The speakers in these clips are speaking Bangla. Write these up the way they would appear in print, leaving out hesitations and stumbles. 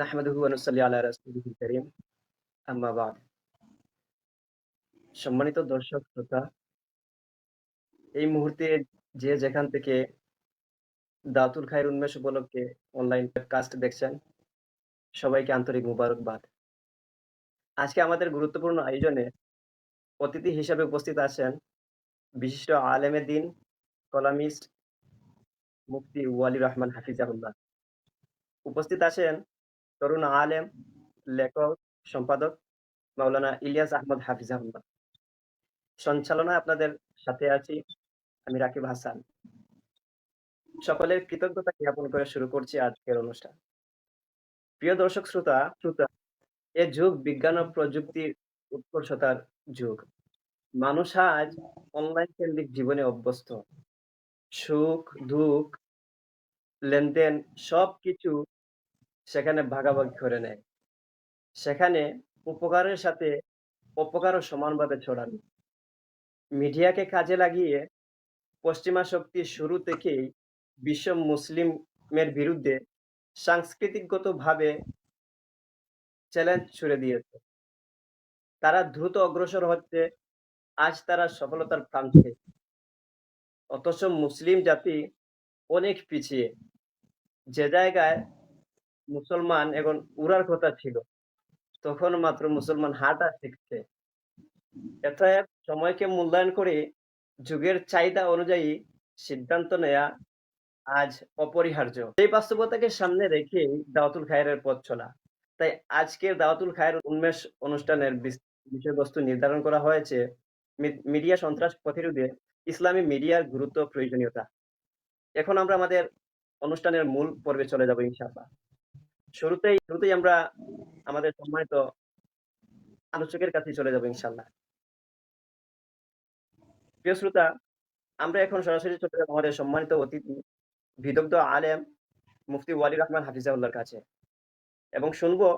নাহমাদুহু ওয়া নুসাল্লি আলা রাসূলিহিল কারীম, আম্মা বা'দ। সম্মানিত দর্শক শ্রোতা, এই মুহূর্তে যে যেখান থেকে দাওয়াতুল খায়ের উন্মেষ উপলক্ষে অনলাইন ওয়েবকাস্ট দেখছেন, সবাইকে আন্তরিক মোবারকবাদ। আজকে আমাদের গুরুত্বপূর্ণ আয়োজনে অতিথি হিসেবে উপস্থিত আছেন বিশিষ্ট আলেমে দ্বীন, কলামিস্ট মুফতি ওয়ালির রহমান হাফিজাহুল্লাহ। উপস্থিত আছেন তরুণ আলেম, লেখক, সম্পাদক মাওলানা ইলিয়াস আহমদ হাফিজাহুল্লাহ। সঞ্চালনায় আপনাদের সাথে আছি আমি রাকিব হাসান। সকলের কৃতজ্ঞতা জ্ঞাপন করে শুরু করছি আজকের অনুষ্ঠান। প্রিয় দর্শক শ্রোতা, এ যুগ বিজ্ঞান ও প্রযুক্তির উৎকর্ষতার যুগ। মানুষ আজ অনলাইন কেন্দ্রিক জীবনে অভ্যস্ত। সুখ, দুঃখ, লেনদেন সবকিছু সেখানে ভাগাভাগি করে নেয়। সেখানে উপকারের সাথে অপকারও সমানভাবে ছড়ানো। মিডিয়াকে কাজে লাগিয়ে পশ্চিমা শক্তি শুরু থেকেই বিশ্ব মুসলিমের বিরুদ্ধে সাংস্কৃতিকগতভাবে চ্যালেঞ্জ ছুড়ে দিয়েছে। তারা দ্রুত অগ্রসর হচ্ছে, আজ তারা সফলতার প্রান্তে। অথচ মুসলিম জাতি অনেক পিছিয়ে। যে জায়গায় মুসলমান এখন উড়ার কথা ছিল, তখন মাত্র মুসলমান হাঁটা শিখছে। অতএব সময়কে মূল্যায়ন করে যুগের চাহিদা অনুযায়ী সিদ্ধান্ত নেয়া আজ অপরিহার্য। এই বাস্তবতাকে সামনে রেখেই দাওয়াতুল খায়েরের পথ চলা। তাই আজকের দাওয়াতুল খায়ের উন্মেষ অনুষ্ঠানের বিষয়বস্তু নির্ধারণ করা হয়েছে মিডিয়া সন্ত্রাস প্রতিরোধে ইসলামী মিডিয়ার গুরুত্ব ও প্রয়োজনীয়তা। এখন আমরা আমাদের অনুষ্ঠানের মূল পর্বে চলে যাব ইনশাআল্লাহ। শুরুতেই আমরা আমাদের সম্মানিত আলোচকের কাছে চলে যাব ইনশাআল্লাহ। প্রিয় শ্রোতা, আমরা এখন সরাসরি চলে যাব আমাদের সম্মানিত অতিথি বিদগ্ধ আলেম মুফতি ওয়ালির রহমান হাফিজাহুল্লাহর কাছে এবং শুনবো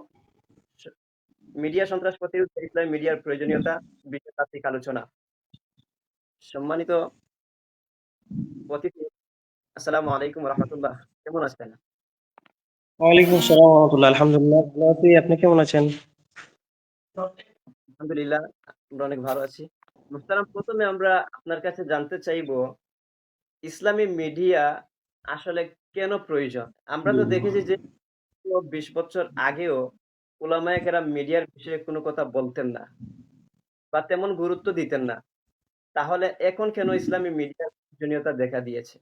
মিডিয়া সন্ত্রাস প্রতিরোধে ইসলামী মিডিয়ার প্রয়োজনীয়তা বিষয়তাত্ত্বিক আলোচনা। সম্মানিত অতিথি, আসসালামু আলাইকুম ওয়া রাহমাতুল্লাহ। কেমন আছেন? ওয়ালাইকুম আসসালাম ওয়া রাহমাতুল্লাহ। আলহামদুলিল্লাহ ভালো আছি। আপনি কেমন আছেন? আলহামদুলিল্লাহ, আমরা অনেক ভালো আছি। মুহতারাম, প্রথমে আমরা আপনার কাছে জানতে চাইবো ইসলামী মিডিয়া আসলে কেন প্রয়োজন? আমরা তো দেখেছি যে 20 বছর আগেও উলামায়ে কেরাম মিডিয়ার বিষয়ে কোনো কথা বলতেন না বা তেমন গুরুত্ব দিতেন না। তাহলে এখন কেন ইসলামী মিডিয়ার প্রয়োজনীয়তা দেখা দিয়েছে?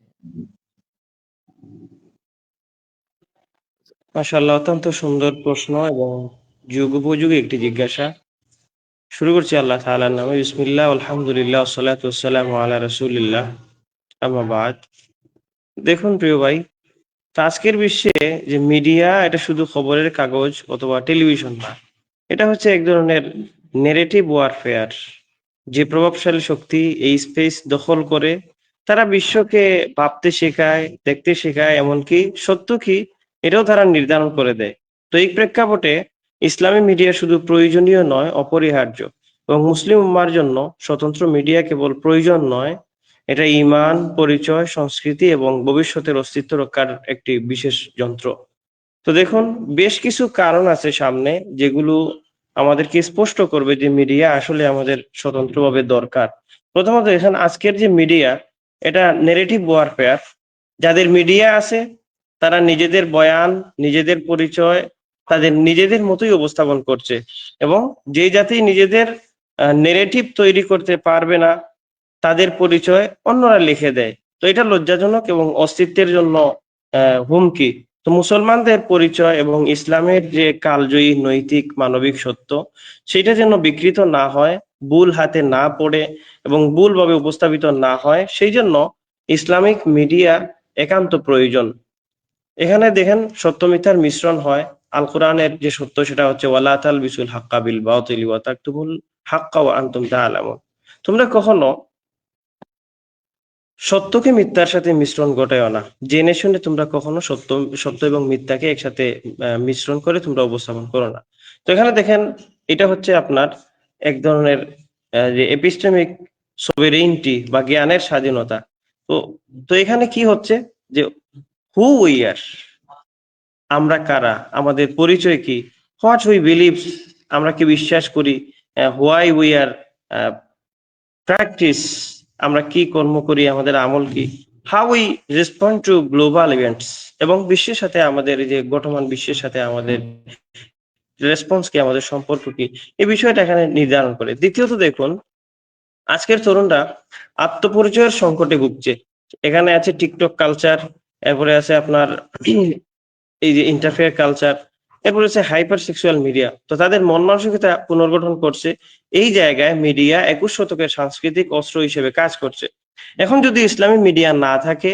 মাশাআল্লাহ, অত্যন্ত সুন্দর প্রশ্ন এবং যুগোপযোগী একটি জিজ্ঞাসা। শুরু করছি আল্লাহ তাআলার নামে। বিসমিল্লাহ, আলহামদুলিল্লাহ, ওয়াসসালাতু ওয়াসসালামু আলা রাসূলিল্লাহ, আম্মা বা'দ। দেখুন প্রিয় ভাই, তো আজকের বিশ্বে যে মিডিয়া, এটা শুধু খবরের কাগজ অথবা টেলিভিশন না। এটা হচ্ছে এক ধরনের নেরেটিভ ওয়ারফেয়ার। যে প্রভাবশালী শক্তি এই স্পেস দখল করে, তারা বিশ্বকে ভাবতে শেখায়, দেখতে শেখায়, এমনকি সত্য কি এটাও তারা নির্ধারণ করে দেয়। তো এই প্রেক্ষাপটে ইসলামী মিডিয়া শুধু প্রয়োজনীয় নয়, অপরিহার্য। এবং মুসলিম উম্মার জন্য স্বতন্ত্র মিডিয়া কেবল প্রয়োজন নয়, এটা ঈমান, পরিচয়, সংস্কৃতি এবং ভবিষ্যতের অস্তিত্ব রক্ষার একটি বিশেষ যন্ত্র। তো দেখুন, বেশ কিছু কারণ আছে সামনে, যেগুলো আমাদেরকে স্পষ্ট করবে যে মিডিয়া আসলে আমাদের স্বতন্ত্রভাবে দরকার। প্রথমত, এখানে আজকের যে মিডিয়া, এটা নেরেটিভ ওয়ারফেয়ার। যাদের মিডিয়া আছে তারা নিজেদের বয়ান, নিজেদের পরিচয় তাদের নিজেদের মতোই উপস্থাপন করছে, এবং যে জাতি নিজেদের নেরেটিভ তৈরি করতে পারবে না, তাদের পরিচয় অন্যরা লিখে দেয়। তো এটা লজ্জাজনক এবং অস্তিত্বের জন্য হুমকি। তো মুসলমানদের পরিচয় এবং ইসলামের যে কালজয়ী নৈতিক মানবিক সত্য, সেটা যেন বিকৃত না হয়, ভুল হাতে না পড়ে এবং ভুলভাবে উপস্থাপিত না হয়, সেই জন্য ইসলামিক মিডিয়া একান্ত প্রয়োজন। এখানে দেখেন, সত্য মিথ্যার মিশ্রণ হয়। আল কোরআনের যে সত্য, সেটা হচ্ছে ওয়ালা তালবিসুল হাক্কা বিল বাতিল ওয়া তাকতুমুল হাক্কা ওয়া আনতুম তা'লামুন। তোমরা কখনো সত্যকে মিথ্যার সাথে মিশ্রণ ঘটায়ও না। জেনে শুনে তোমরা কখনো সত্য এবং মিথ্যাকে একসাথে মিশ্রণ করে তোমরা উপস্থাপন করো না। তো এখানে দেখেন, এটা হচ্ছে আপনার এক ধরনের যে এপিস্টেমিক সভেরেইনটি বা জ্ঞানের স্বাধীনতা। তো তো এখানে কি হচ্ছে যে হু উই আর, আমরা কারা, আমাদের পরিচয় কি, হোয়াট উই বিলিভ, আমরা কি বিশ্বাস করি, হোয়াই উই আর প্র্যাকটিস, আমরা কি কর্ম করি, আমাদের আমল কি, how we respond to global events, এবং বিশ্বের সাথে আমাদের এই যে গঠমান বিশ্বের সাথে আমাদের রেসপন্স কি, আমাদের সম্পর্ক কি, এই বিষয়টা এখানে নির্ধারণ করে। দ্বিতীয়ত দেখুন, আজকের তরুণরা আত্মপরিচয়ের সংকটে ভুগছে। এখানে আছে টিকটক কালচার, এরপরে আছে আপনার এই যে ইন্টারফেয়ার কালচার, এরপরে আছে হাইপার সেক্সুয়াল মিডিয়া। তো তাদের মন মানসিকতা পুনর্গঠন করছে। এই জায়গায় মিডিয়া 21 শতকের সাংস্কৃতিক অস্ত্র হিসেবে কাজ করছে। এখন যদি ইসলামী মিডিয়া না থাকে,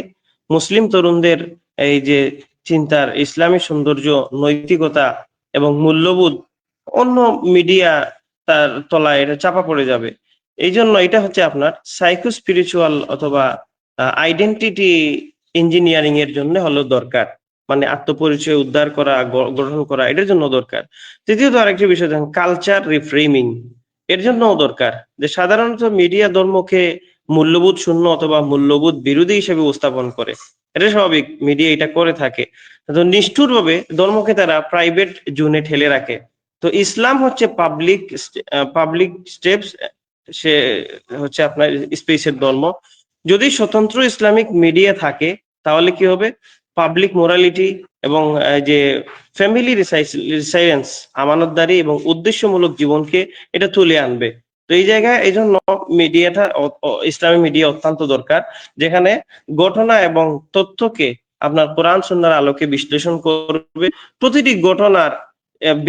মুসলিম তরুণদের এই যে চিন্তার ইসলামী সৌন্দর্য, নৈতিকতা এবং মূল্যবোধ অন্য মিডিয়া তার তলায় এটা চাপা পড়ে যাবে। এই জন্য এটা হচ্ছে আপনার সাইকো স্পিরিচুয়াল অথবা আইডেন্টিটি ইঞ্জিনিয়ারিং এর জন্য হলো দরকার, মানে আত্মপরিচয় উদ্ধার করা, গঠন করা, এটার জন্য দরকার। তৃতীয়ত আরেকটি বিষয় দেখেন, কালচার রিফ্রেমিং, এর জন্যও দরকার। যে সাধারণত মিডিয়া ধর্মকে মূল্যবোধ শূন্য অথবা মূল্যবোধ বিরোধী হিসেবে উপস্থাপন করে, এটা স্বাভাবিক, মিডিয়া এটা করে থাকে। তো নিষ্ঠুর ভাবে ধর্মকে তারা প্রাইভেট জোনে ঠেলে রাখে। তো ইসলাম হচ্ছে পাবলিক স্টেপস, সে হচ্ছে আপনার স্পেসের ধর্ম। যদি স্বতন্ত্র ইসলামিক মিডিয়া থাকে, তাহলে কি হবে, পাবলিক মোরালিটি এবং যে ফ্যামিলি রিসাইলেন্স, আমানতদারি এবং উদ্দেশ্যমূলক জীবনকে এটা তুলে আনবে। তো এই জায়গায় এই জন্য মিডিয়াটা, ইসলামী মিডিয়া অত্যন্ত দরকার, যেখানে ঘটনা এবং তথ্যকে আপনার কোরআন সুন্নাহর আলোকে বিশ্লেষণ করবে, প্রতিটি ঘটনার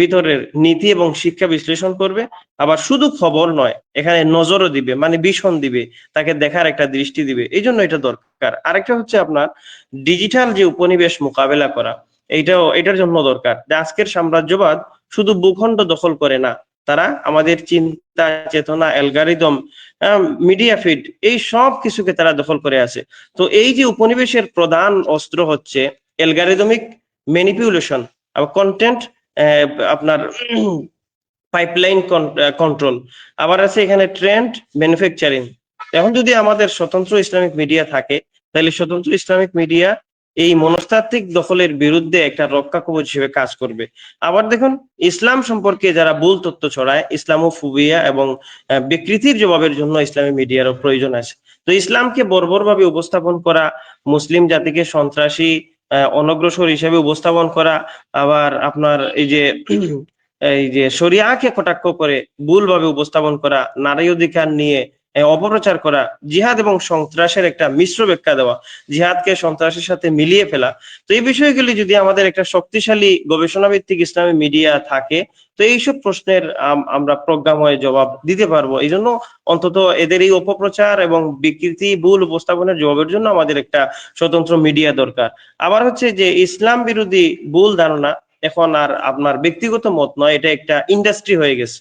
ভিতরের নীতি এবং শিক্ষা বিশ্লেষণ করবে। আবার শুধু খবর নয়, এখানে নজরও দিবে, মানে ভীষণ দিবে, তাকে দেখার একটা দৃষ্টি দিবে। এই জন্য এটা দরকার। আরেকটা হচ্ছে আপনার ডিজিটাল যে উপনিবেশ মোকাবেলা করা, এটার জন্য দরকার। যে আজকের সাম্রাজ্যবাদ শুধু ভূখণ্ড দখল করে না, তারা আমাদের চিন্তা চেতনা, অ্যালগারিদম, মিডিয়া ফিড, এই সব কিছুকে তারা দখল করে আছে। তো এই যে উপনিবেশের প্রধান অস্ত্র হচ্ছে অ্যালগারিদমিক ম্যানিপুলেশন, আবার কন্টেন্ট আপনার পাইপলাইন কন্ট্রোল, আবার আছে এখানে ট্রেন্ড ম্যানুফ্যাকচারিং। এখন যদি আমাদের স্বতন্ত্র ইসলামিক মিডিয়া থাকে, তাহলে স্বতন্ত্র ইসলামিক মিডিয়া এই মনস্তাত্ত্বিক দখলের বিরুদ্ধে একটা রক্ষা কবচ হিসেবে কাজ করবে। আবার দেখুন, ইসলাম সম্পর্কে যারা ভুল তথ্য ছড়ায়, ইসলামোফোবিয়া এবং বিকৃতির জবাবের জন্য ইসলামী মিডিয়ারও প্রয়োজন আছে। তো ইসলামকে বর্বরভাবে উপস্থাপন করা, মুসলিম জাতিকে সন্ত্রাসী, অনগ্রসর হিসেবে উপস্থাপন করা, আবার আপনার এই যে শরিয়াকে কটাক্ষ করে ভুলভাবে উপস্থাপন করা, নারী অধিকার নিয়ে অপপ্রচার করা, জিহাদ এবং সন্ত্রাসের একটা মিশ্র ব্যাখ্যা দেওয়া, জিহাদকে সন্ত্রাসের সাথে মিলিয়ে ফেলা। তো এই বিষয়গুলি যদি আমাদের একটা শক্তিশালী গবেষণা ভিত্তিক ইসলামী মিডিয়া থাকে, তো এইসব প্রশ্নের আমরা প্রজ্ঞাময় জবাব দিতে পারবো। এই জন্য অন্তত এদের এই অপপ্রচার এবং বিকৃতি, ভুল উপস্থাপনের জবাবের জন্য আমাদের একটা স্বতন্ত্র মিডিয়া দরকার। আবার হচ্ছে যে ইসলাম বিরোধী ভুল ধারণা এখন আর আপনার ব্যক্তিগত মত নয়, এটা একটা ইন্ডাস্ট্রি হয়ে গেছে।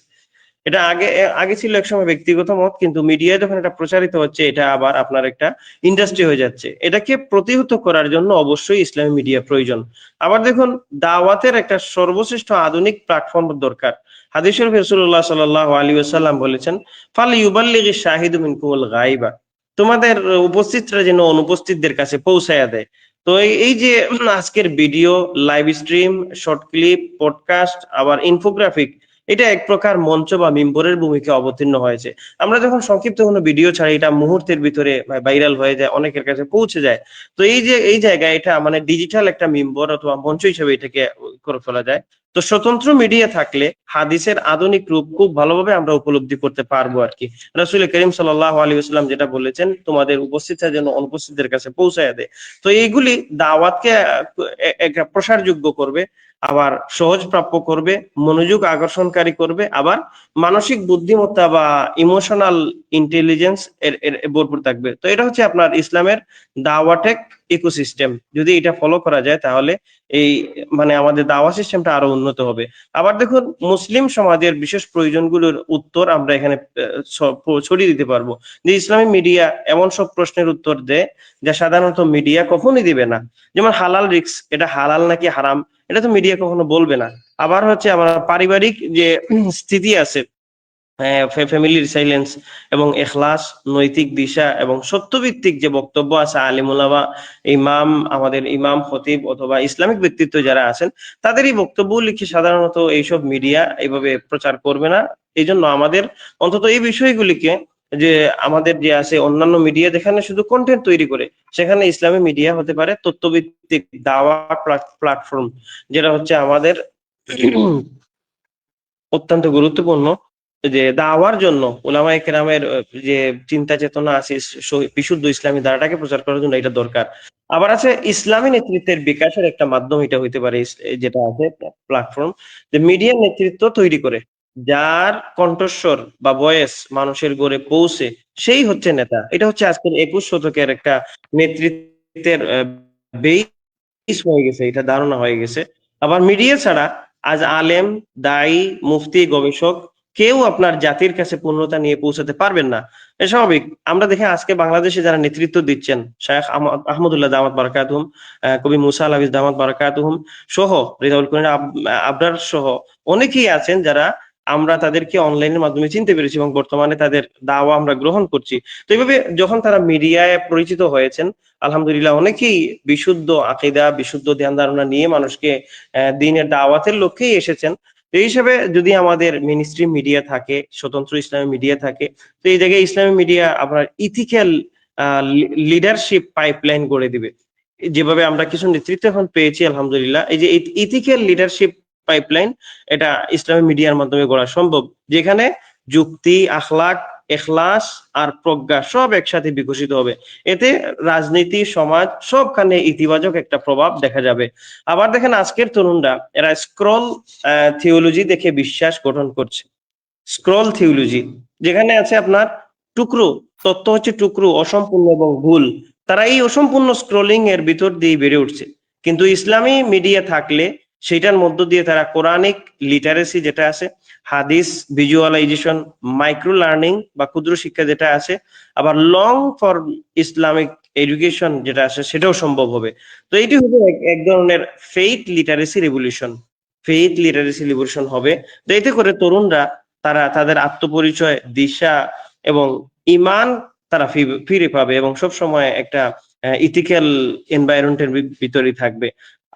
এটা আগে আগে ছিল একসময় ব্যক্তিগত মত, কিন্তু মিডিয়ায় যখন এটা প্রচারিত হচ্ছে, এটা আবার আপনার একটা ইন্ডাস্ট্রি হয়ে যাচ্ছে। এটাকে প্রতিহত করার জন্য অবশ্যই ইসলামী মিডিয়া প্রয়োজন। আবার দেখুন, দাওয়াতের একটা সর্বশ্রেষ্ঠ আধুনিক প্ল্যাটফর্ম দরকার। হাদিস শরীফে রাসূলুল্লাহ সাল্লাল্লাহু আলাইহি ওয়াসাল্লাম বলেছেন, ফাল ইউবাল্লিগি শাহিদু মিনকুমুল গায়বা, তোমাদের উপস্থিতরা যেন অনুপস্থিতদের কাছে পৌঁছায়া দেয়। তো এই যে আজকের video, live stream, short clip, podcast, আবার ইনফোগ্রাফিক, এটা এক প্রকার মঞ্চ বা মিম্বরের ভূমিকা অবতীর্ণ হয়েছে। আমরা যখন সংক্ষিপ্ত কোনো ভিডিও ছাড়ি, এটা মুহূর্তের ভিতরে ভাইরাল হয়ে যায়, অনেকের কাছে পৌঁছে যায়। তো এই যে এই জায়গায় এটা মানে ডিজিটাল একটা মিম্বর অথবা মঞ্চ হিসেবে এটাকে করে ফেলা যায়। তো স্বতন্ত্র মিডিয়া থাকলে হাদিসের আধুনিক রূপ খুব ভালোভাবে আমরা উপলব্ধি করতে পারবো আর কি। রাসূল করিম সাল্লাল্লাহু আলাইহি ওয়াসাল্লাম যেটা বলেছেন, তোমাদের উপস্থিতরা যেন অনুপস্থিতদের কাছে পৌঁছায় দেয়। তো এইগুলি দাওয়াতকে একটা প্রসারযোগ্য করবে, আবার সহজ প্রাপ্য করবে, মনোযোগ আকর্ষণকারী করবে, আবার মানসিক বুদ্ধিমত্তা বা ইমোশনাল ইন্টেলিজেন্স এর ভরপুর থাকবে। তো এটা হচ্ছে আপনার ইসলামের দাওয়াটেক ইকোসিস্টেম। যদি এটা ফলো করা যায়, তাহলে এই মানে আমাদের দাওয়া সিস্টেমটা আরো উন্নত হবে। আবার দেখুন, মুসলিম সমাজের বিশেষ প্রয়োজনগুলোর উত্তর আমরা এখানে ছড়িয়ে দিতে পারবো। যে ইসলামী মিডিয়া এমন সব প্রশ্নের উত্তর দেয় যা সাধারণত মিডিয়া কখনোই দিবে না। যেমন হালাল রিস্ক, এটা হালাল নাকি হারাম, এটা তো মিডিয়া কখনো বলবে না। আবার হচ্ছে আমার পারিবারিক যে স্থিতি আছে, ফ্যামিলি রিসাইলেন্স এবং এখলাস, নৈতিক দিশা এবং সত্যভিত্তিক যে বক্তব্য আছে আলিম উলামা, ইমাম, আমাদের ইমাম খতিব অথবা ইসলামিক ব্যক্তিত্ব যারা আছেন, তাদের এই বক্তব্যগুলিকে সাধারণত এইসব মিডিয়া এইভাবে প্রচার করবে না। এই জন্য আমাদের অন্তত এই বিষয়গুলিকে, যে আমাদের যে আছে অন্যান্য মিডিয়া যেখানে শুধু কন্টেন্ট তৈরি করে, সেখানে ইসলামী মিডিয়া হতে পারে তথ্যভিত্তিক দাওয়া প্ল্যাটফর্ম, যেটা হচ্ছে আমাদের অত্যন্ত গুরুত্বপূর্ণ। যে দাওয়ার জন্য উলামায়ে কেরামের যে চিন্তা চেতনা আছে, বিশুদ্ধ ইসলামী ধারাটাকে প্রচার করার জন্য এটা দরকার। আবার আছে ইসলামী নেতৃত্বের বিকাশের একটা মাধ্যম, এটা হইতে পারে যেটা আছে প্ল্যাটফর্ম, যে মিডিয়া নেতৃত্ব তৈরি করে, যার কণ্ঠস্বর বা ভয়েস মানুষের গড়ে পৌঁছে, সেই হচ্ছে নেতা। এটা হচ্ছে আজকের 21 শতকের একটা নেতৃত্বের বেস হয়ে গেছে, এটা ধারণা হয়ে গেছে। আবার মিডিয়া ছাড়া আজ আলেম, দায়ী, মুফতি, গবেষক কেউ আপনার জাতির কাছে পূর্ণতা নিয়ে পৌঁছাতে পারবেন না। এ স্বাভাবিক। আমরা দেখে আজকে বাংলাদেশে যারা নেতৃত্ব দিচ্ছেন, শায়খ আহমদুল্লাহ দামাত বারাকাতুহুম, কবি মুসা আল হাফিজ দামাত বারাকাতুহুম সহ, রেজাউল করিম আবরার সহ অনেকেই আছেন যারা আমরা তাদেরকে অনলাইনের মাধ্যমে চিনতে পেরেছি এবং বর্তমানে তাদের দাওয়া আমরা গ্রহণ করছি। তো এইভাবে যখন তারা মিডিয়ায় পরিচিত হয়েছেন, আলহামদুলিল্লাহ অনেকেই বিশুদ্ধ আকীদা, বিশুদ্ধ ধ্যান ধারণা নিয়ে মানুষকে দ্বীনের দাওয়াতের লক্ষ্যেই এসেছেন। তো এই হিসেবে যদি আমাদের মিনিস্ট্রি মিডিয়া থাকে, স্বতন্ত্র ইসলামী মিডিয়া থাকে, তো এই জায়গায় ইসলামী মিডিয়া আপনার ইথিক্যাল লিডারশিপ পাইপলাইন গড়ে দিবে। যেভাবে আমরা কিছু নেতৃত্ব এখন পেয়েছি আলহামদুলিল্লাহ, এই যে ইথিক্যাল লিডারশিপ পাইপলাইন, এটা ইসলামী মিডিয়ার মাধ্যমে গড়া সম্ভব, যেখানে যুক্তি, আখলাক, এখলাস আর প্রজ্ঞা সব একসাথে বিকশিত হবে। এতে রাজনীতি, সমাজ সবখানে ইতিবাচক একটা প্রভাব দেখা যাবে। আবার দেখেন আজকের তরুণরা, এরা স্ক্রল থিওলজি দেখে বিশ্বাস গঠন করছে। স্ক্রল থিওলজি, যেখানে আছে আপনার টুকরো তথ্য, হচ্ছে টুকরো, অসম্পূর্ণ এবং ভুল। তারা এই অসম্পূর্ণ স্ক্রলিং এর ভিতর দিয়ে বেড়ে উঠছে। কিন্তু ইসলামী মিডিয়া থাকলে সেটার মধ্য দিয়ে তারা কোরআনিক লিটারেসি যেটা আছে, হাদিস, ভিজুয়ালাইজেশন, মাইক্রো লার্নিং বা ক্ষুদ্র শিক্ষা যেটা আছে, আবার লং ফর্ম ইসলামিক এডুকেশন যেটা আছে, সেটাও সম্ভব হবে। তো এটি হবে এক ধরনের ফেইথ লিটারেসি রিভলিউশন হবে। তো এতে করে তরুণরা, তারা তাদের আত্মপরিচয়, দিশা এবং ইমান তারা ফিরে পাবে এবং সব সময় একটা ইথিক্যাল এনভায়রনমেন্টের ভিতরে থাকবে।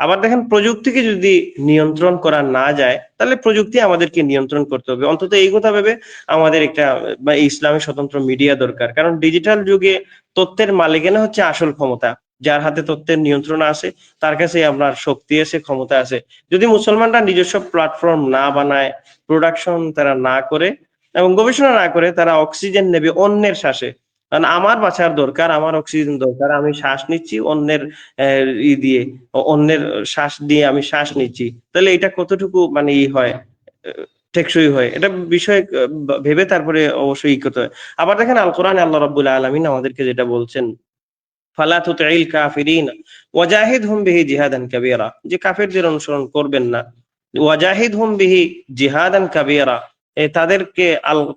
আবার দেখেন প্রযুক্তিকে যদি নিয়ন্ত্রণ করা না যায়, তাহলে প্রযুক্তি আমাদেরকে নিয়ন্ত্রণ করতে হবে। অন্তত এই কথা ভেবে আমাদের একটা ইসলামী স্বতন্ত্র মিডিয়া দরকার, কারণ ডিজিটাল যুগে তথ্যের মালিকানা হচ্ছে আসল ক্ষমতা। যার হাতে তথ্যের নিয়ন্ত্রণ আছে, তার কাছে আপনার শক্তি আছে, ক্ষমতা আছে। যদি মুসলমানরা নিজস্ব প্ল্যাটফর্ম না বানায়, প্রোডাকশন তারা না করে এবং গবেষণা না করে, তারা অক্সিজেন নেবে অন্যের শ্বাসে। কারণ আমার বাঁচার দরকার, আমার অক্সিজেন দরকার, আমি শ্বাস নিচ্ছি অন্যের ই দিয়ে, অন্যের শ্বাস দিয়ে আমি শ্বাস নিচ্ছি, তাহলে এটা কতটুকু মানে ই হয়, টেকসই হয়, এটা বিষয় ভেবে তারপরে অবশ্যই ই করতে হয়। আবার দেখেন আল কোরআনে আল্লাহ রাব্বুল আলামিন আমাদেরকে যেটা বলছেন, ফালা তুতিল কাফিরিন ওয়াজাহিদহুম বিহি জিহাদান কাবীরা, যে কাফেরদের অনুসরণ করবেন না, ওয়াজাহিদহুম বিহি জিহাদান কাবীরা, তাদেরকে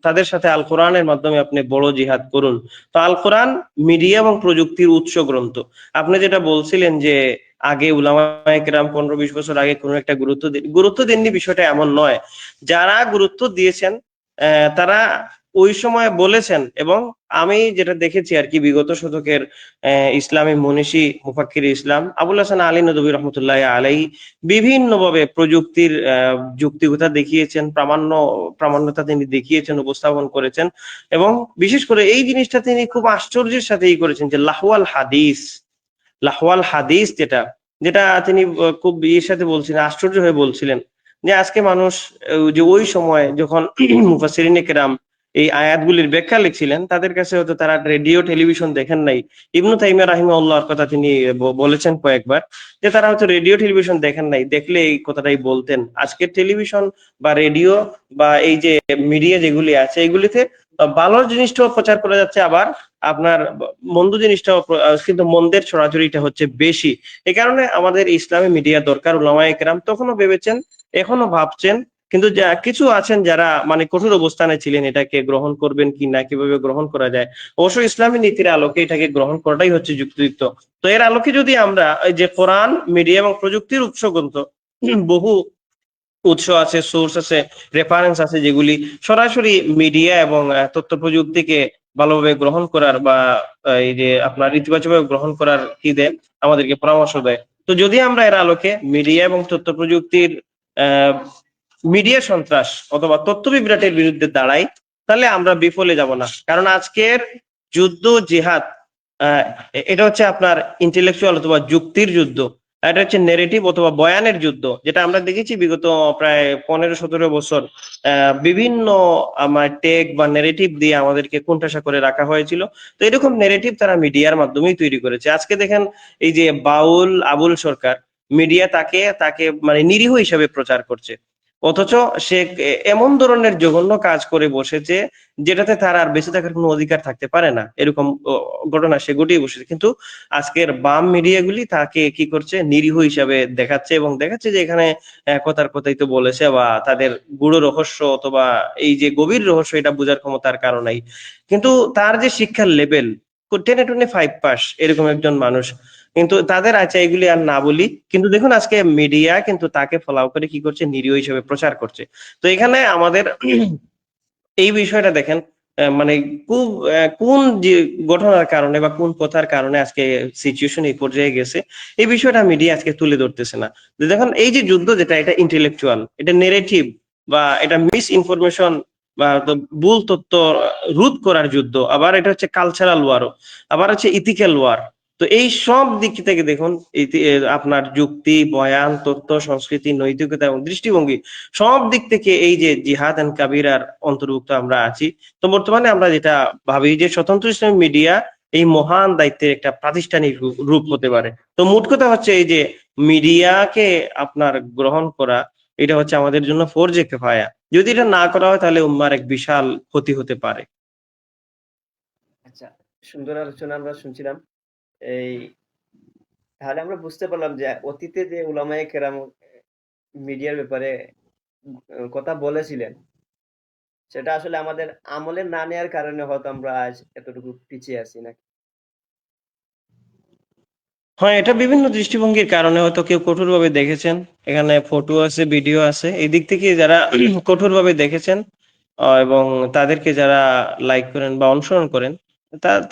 তাদের সাথে আল কোরআনের মাধ্যমে আপনি বড় জিহাদ করুন। তো আল কোরআন মিডিয়া এবং প্রযুক্তির উৎস গ্রন্থ। আপনি যেটা বলছিলেন যে আগে উলামায়ে কেরাম 15-20 বছর আগে কোনো একটা গুরুত্ব দেননি, বিষয়টা এমন নয়। যারা গুরুত্ব দিয়েছেন তারা ওই সময় বলেছেন, এবং আমি যেটা দেখেছি আর কি, বিগত শতকের ইসলামী মনীষী মুফাক্কির ইসলাম আবুল হাসান আলী নদভী রহমতুল্লাহ আলাইহি বিভিন্নভাবে প্রযুক্তির যুক্তিকতা দেখিয়েছেন, প্রামাণ্যতা তিনি দেখিয়েছেন, উপস্থাপন করেছেন। এবং বিশেষ করে এই জিনিসটা তিনি খুব আশ্চর্যের সাথে করেছেন, যে লাহওয়াল হাদিস যেটা যেটা তিনি খুব ইয়ের সাথে বলছিলেন, আশ্চর্য হয়ে বলছিলেন, যে আজকে মানুষ যে ওই সময় যখন মুফাসসিরিনে কেরাম এই আয়াতগুলির ব্যাখ্যা লিখছিলেন, তাদের কাছে হয়তো তারা রেডিও টেলিভিশন দেখেন নাই। ইবনু তাইমিয়া রাহিমাহুল্লাহর কথা তিনি বলেছেন কয়েকবার, যে তারা হয়তো রেডিও টেলিভিশন দেখেন নাই, দেখলে এই কথাটাই বলতেন। আজকের টেলিভিশন বা রেডিও বা এই যে মিডিয়া যেগুলি আছে, এগুলিতে ভালো জিনিসটাও প্রচার করা যাচ্ছে, আবার আপনার মন্দ জিনিসটাও, কিন্তু মন্দের ছড়াছড়িটা হচ্ছে বেশি। এই কারণে আমাদের ইসলামী মিডিয়া দরকার। উলামায়ে কেরাম তখনও ভেবেছেন, এখনো ভাবছেন, কিন্তু কিছু আছেন যারা মানে কঠোর অবস্থানে ছিলেন, এটাকে গ্রহণ করবেন কি না, কিভাবে গ্রহণ করা যায়। অবশ্যই ইসলামী নীতির আলোকে এটাকে গ্রহণ করাটাই হচ্ছে যুক্তিযুক্ত। তো এর আলোকে যদি আমরা এই যে কোরআন, মিডিয়া এবং প্রযুক্তির উৎস গ্রন্থ বহু উৎস আছে, সোর্স আছে, রেফারেন্স আছে, যেগুলি সরাসরি মিডিয়া এবং তথ্য প্রযুক্তিকে ভালোভাবে গ্রহণ করার বা এই যে আপনার ইতিবাচকভাবে গ্রহণ করার কি দেয়, আমাদেরকে পরামর্শ দেয়। তো যদি আমরা এর আলোকে মিডিয়া এবং তথ্য প্রযুক্তির আহ মিডিয়া সন্ত্রাস অথবা তথ্য বিভ্রাটের বিরুদ্ধে দাঁড়াই, তাহলে আমরা বিফলে যাব না। কারণ আজকের যুদ্ধ জিহাদ, আহ, এটা হচ্ছে আপনার ইন্টেলেকচুয়াল অথবা যুক্তির যুদ্ধ। এটা হচ্ছে নেরেটিভ অথবা বয়ানের যুদ্ধ, যেটা আমরা দেখেছি বিগত প্রায় 15-17 বছর বিভিন্ন আমার টেক বা নেরেটিভ দিয়ে আমাদেরকে কোণঠাসা করে রাখা হয়েছিল। তো এরকম নেরেটিভ তারা মিডিয়ার মাধ্যমেই তৈরি করেছে। আজকে দেখেন এই যে বাউল আবুল সরকার, মিডিয়া তাকে তাকে মানে নিরীহ হিসেবে প্রচার করছে, অথচ সে এমন ধরনের জঘন্য কাজ করে বসেছে যেটাতে তার আর বেঁচে থাকার কোনো অধিকার থাকতে পারে না, এরকম ঘটনা সে ঘটিয়ে বসেছে। কিন্তু আজকের বাম মিডিয়াগুলি তাকে কি করছে, নিরীহ হিসাবে দেখাচ্ছে এবং দেখাচ্ছে যে এখানে কথার কথাই তো বলেছে, বা তাদের গূঢ় রহস্য অথবা এই যে গভীর রহস্য এটা বোঝার ক্ষমতার কারণেই। কিন্তু তার যে শিক্ষার লেভেল 10-25 পাস এরকম একজন মানুষ, কিন্তু তাদের আচ্ছা এগুলি আর না বলি, কিন্তু দেখুন আজকে মিডিয়া কিন্তু তাকে ফলাও করে কি করছে, নিরীহ হিসেবে প্রচার করছে। তো এখানে আমাদের এই বিষয়টা দেখেন, মানে খুব কোন যে ঘটনার কারণে বা কোন কথার কারণে আজকে সিচুয়েশন এই পর্যায়ে গেছে, এই বিষয়টা মিডিয়া আজকে তুলে ধরতেছে না। যে দেখুন এই যে যুদ্ধ যেটা, এটা ইন্টেলেকচুয়াল, এটা নেরেটিভ বা এটা মিস ইনফরমেশন বা ভুল তথ্য রোধ করার যুদ্ধ, আবার এটা হচ্ছে কালচারাল ওয়ারও, আবার হচ্ছে ইথিক্যাল ওয়ার। তো এই সব দিক থেকে দেখুন আপনার যুক্তি, বয়ান, তথ্য, সংস্কৃতি, নৈতিকতা এবং দৃষ্টিভঙ্গি, সব দিক থেকে এই যে জিহাদ এন্ড কাবিরার অন্তর্ভুক্ত আমরা আছি। তো বর্তমানে আমরা যেটা ভাবি যে স্বতন্ত্র ইসলামী মিডিয়া এই মহান দায়িত্বের একটা প্রাতিষ্ঠানিক রূপ হতে পারে। তো মোট কথা হচ্ছে এই যে মিডিয়াকে আপনার গ্রহণ করা, এটা হচ্ছে আমাদের জন্য ফরজে কিফায়া। যদি এটা না করা হয় তাহলে উম্মার এক বিশাল ক্ষতি হতে পারে। আচ্ছা, সুন্দর আলোচনা আমরা শুনছিলাম। এই তাহলে আমরা বুঝতে পারলাম যে অতীতে যে উলামায়ে কেরাম মিডিয়ার ব্যাপারে কথা বলেছিলেন, সেটা আসলে আমাদের আমলে না নেয়ার কারণে হয়তো আমরা আজ এতটুকু পিছিয়ে আছি নাকি? হ্যাঁ, এটা বিভিন্ন দৃষ্টিভঙ্গির কারণে হয়তো কেউ কঠোরভাবে দেখেছেন, এখানে ফটো আছে, ভিডিও আছে, এই দিক থেকে যারা কঠোরভাবে দেখেছেন এবং তাদেরকে যারা লাইক করেন বা অনুসরণ করেন,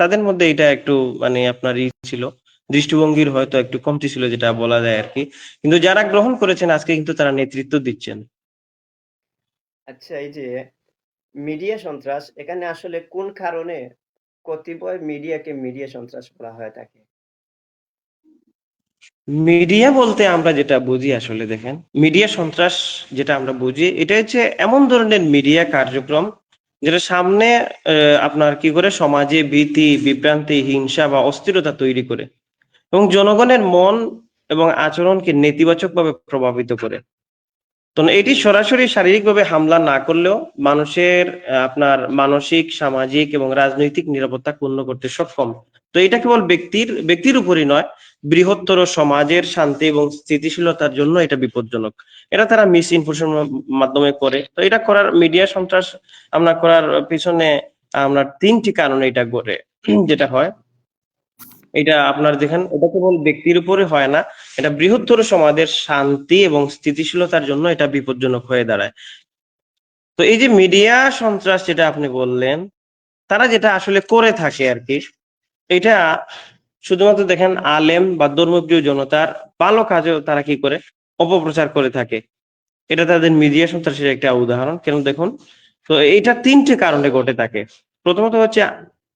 তাদের মধ্যে এটা একটু মানে আপনার ছিল, দৃষ্টিভঙ্গির হয়তো একটু কমতি ছিল, যেটা বলা যায় আর কি। কিন্তু যারা গ্রহণ করেছেন আজকে কিন্তু তারা নেতৃত্ব দিচ্ছেন। আচ্ছা, এই যে মিডিয়া সন্ত্রাস, এখানে আসলে কোন কারণে কতিপয় মিডিয়াকে মিডিয়া সন্ত্রাস বলা হয়ে থাকে? মিডিয়া বলতে আমরা যেটা বুঝি, আসলে দেখেন মিডিয়া সন্ত্রাস যেটা আমরা বুঝি, এটা হচ্ছে এমন ধরনের মিডিয়া কার্যক্রম যেটা সামনে আপনার কি করে সমাজে ভীতি, বিভ্রান্তি, হিংসা বা অস্থিরতা তৈরি করে এবং জনগণের মন এবং আচরণকে নেতিবাচকভাবে প্রভাবিত করে। তো এটি সরাসরি শারীরিকভাবে হামলা না করলেও মানুষের আপনার মানসিক, সামাজিক এবং রাজনৈতিক নিরাপত্তা ক্ষুণ্ণ করতে সক্ষম। তো এটা কেবল ব্যক্তির উপরই নয়, বৃহত্তর সমাজের শান্তি এবং স্থিতিশীলতার জন্য এটা বিপজ্জনক। এটা তারা মিস ইনফরমেশন মাধ্যমে করে। তো এটা করার মিডিয়া সন্ত্রাস আমরা করার পিছনে আমরা 3টি কারণে এটা ঘটে। যেটা হয়, এটা আপনার দেখেন এটা কেবল ব্যক্তির উপরে হয় না, এটা বৃহত্তর সমাজের শান্তি এবং স্থিতিশীলতার জন্য এটা বিপজ্জনক হয়ে দাঁড়ায়। তো এই যে মিডিয়া সন্ত্রাস যেটা আপনি বললেন, তারা যেটা আসলে করে থাকে আর কি, এটা শুধুমাত্র দেখেন আলেম বা ধর্মপ্রিয় জনতার ভালো কাজেও তারা কি করে, অপপ্রচার করে থাকে। এটা তাদের মিডিয়া সন্ত্রাসের একটা উদাহরণ। কেন দেখুন, তো এটা 3টে কারণে ঘটে থাকে। প্রথমত হচ্ছে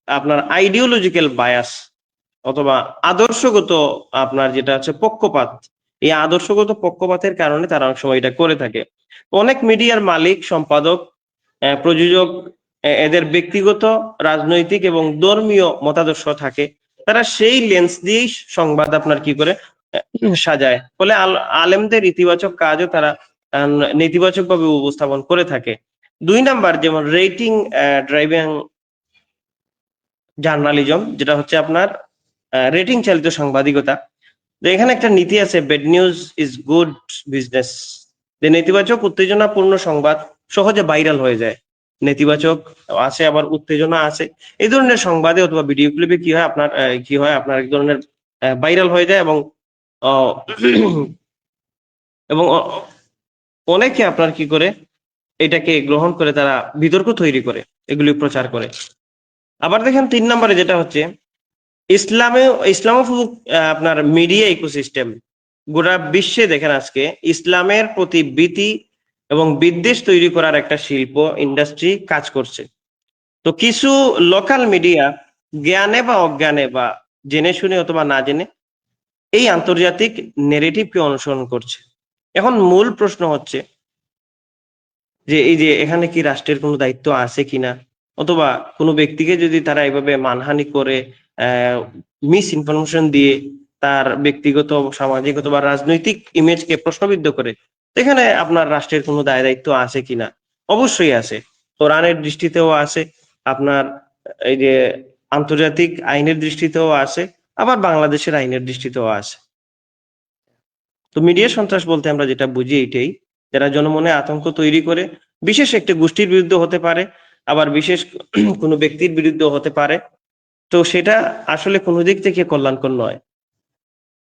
আপনার আইডিওলজিক্যাল বায়াস অথবা আদর্শগত আপনার যেটা হচ্ছে পক্ষপাত। এই আদর্শগত পক্ষপাতের কারণে তারা অনেক সময় এটা করে থাকে। অনেক মিডিয়ার মালিক, সম্পাদক, প্রযোজক, এদের ব্যক্তিগত, রাজনৈতিক এবং ধর্মীয় মতাদর্শ থাকে। তারা সেই লেন্স দিয়েই সংবাদ আপনার কি করে সাজায়, ফলে আলেমদের ইতিবাচক কাজও তারা নেতিবাচক ভাবে উপস্থাপন করে থাকে। 2 নাম্বার, যেমন রেটিং ড্রাইভিং জার্নালিজম, যেটা হচ্ছে আপনার রেটিং চালিত সাংবাদিকতা। তো এখানে একটা নীতি আছে, bad news is good business. যে নেতিবাচক উত্তেজনাপূর্ণ সংবাদ সহজে ভাইরাল হয়ে যায়। নেতিবাচক আছে, আবার উত্তেজনা আছে, এই ধরনের সংবাদে অথবা ভিডিও ক্লিপে কি হয় আপনার এক ধরনের ভাইরাল হয়ে যায় এবং আহ, এবং অনেকে আপনার কি করে এটাকে গ্রহণ করে তারা বিতর্ক তৈরি করে, এগুলি প্রচার করে। আবার দেখেন 3 নম্বরে যেটা হচ্ছে ইসলামোফোবিক আপনার মিডিয়া ইকোসিস্টেম। গোটা বিশ্বে দেখেন আজকে ইসলামের প্রতি ভীতি এবং বিদ্বেষ তৈরি করার একটা শিল্প ইন্ডাস্ট্রি কাজ করছে। তো কিছু লোকাল মিডিয়া জ্ঞানে বা অজ্ঞানে বা জেনে শুনে অথবা না জেনে এই আন্তর্জাতিক নেগেটিভকে অনুসরণ করছে। এখন মূল প্রশ্ন হচ্ছে যে এই যে এখানে কি রাষ্ট্রের কোনো দায়িত্ব আছে কিনা, অথবা কোনো ব্যক্তিকে যদি তারা এইভাবে মানহানি করে মিস ইনফরমেশন দিয়ে তার ব্যক্তিগত, সামাজিক অথবা রাজনৈতিক ইমেজকে প্রশ্নবিদ্ধ করে, তো এখানে আপনার রাষ্ট্রের কোনো দায় দায়িত্ব আছে কিনা? অবশ্যই আছে। কোরআনের দৃষ্টিতেও আছে, আপনার এই যে আন্তর্জাতিক আইনের দৃষ্টিতেও আছে, আবার বাংলাদেশের আইনের দৃষ্টিতেও আছে। তো মিডিয়া সন্ত্রাস বলতে আমরা যেটা বুঝি এইটাই, যারা জনমনে আতঙ্ক তৈরি করে, বিশেষ একটি গোষ্ঠীর বিরুদ্ধে হতে পারে, আবার বিশেষ কোনো ব্যক্তির বিরুদ্ধে হতে পারে। তো সেটা আসলে কোনো দিক থেকে কল্যাণকর নয়।